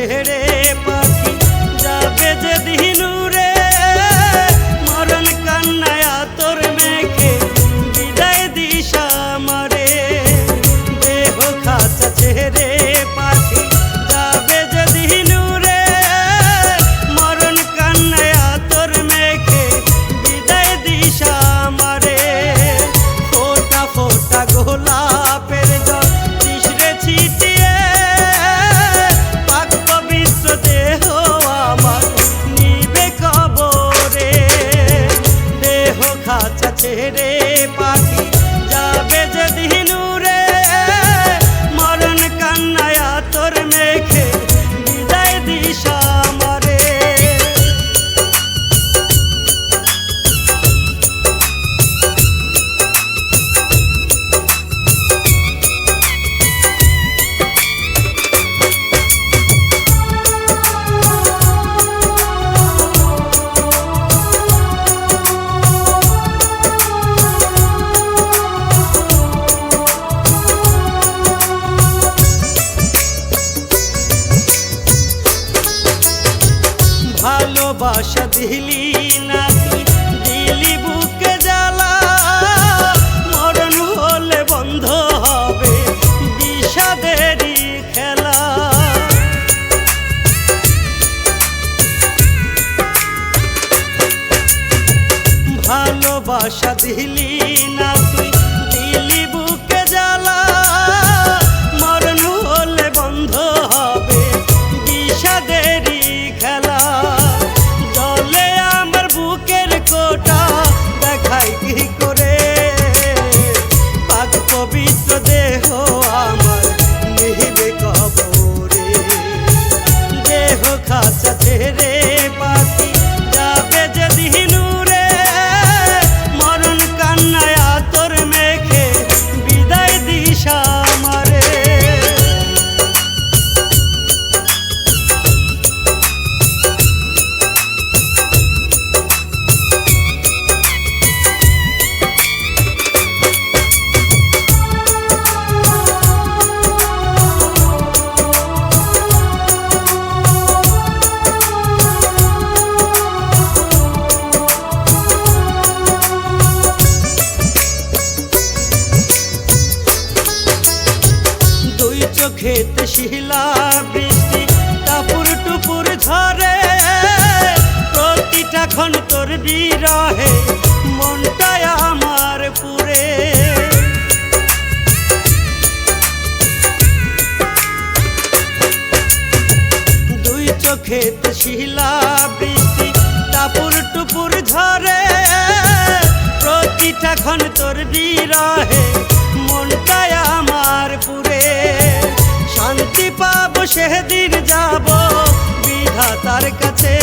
ছেড়ে পাখি যাবে যেদিন উড়ে, মরণ কান্নায় আতর মেখে বিদায় দিস আমারে। দেহ খাঁচা ছেড়ে পাখি যাবে যেদিন উড়ে, মরণ কান্নায় আতর মেখে বিদায় দিস আমারে। ফোঁটা ফোঁটা গোলাপের জল দিশরে ছিটিয়ে, পাক পবিত্র দেহ আমার নিবে কবরে। দেহ খাঁচা ছেড়ে পাখি যাবে যেদিন উড়ে, মরণ কান্নায় আতর মেখে বিদায় দিস আমারে। ভালোবাসা দিলি না তুই, দিলি বুকে জ্বালা, মরণ হলে বন্ধ হবে বিষাদেরই খেলা। ভালোবাসা দিলি না তুই, দিলি বুকে জ্বালা, মরণ হলে বন্ধ হবে বিষাদেরই খেলা। জলে আমার বুকের কোটা দেখাই কি করে, পাক পবিত্র দেহ আমার নিবে কবরে। দেহ খাঁচা ছেড়ে পাখি যাবে যেদিন উড়ে, মরণ কান্নায় আতর মেখে বিদায় দিস আমারে। দুই চোখেতে শিলা বৃষ্টি টাপুর টুপুর ঝরে, প্রতিটা ক্ষণ তোর বিরহে মনটায় আমার পুরে। দুই চোখেতে শিলা বৃষ্টি টাপুর টুপুর ঝরে, প্রতিটা ক্ষণ তোর বিরহে মনটায় আমার পুরে। শান্তি পাবো সেদিন যাব বিধাতার কাছে,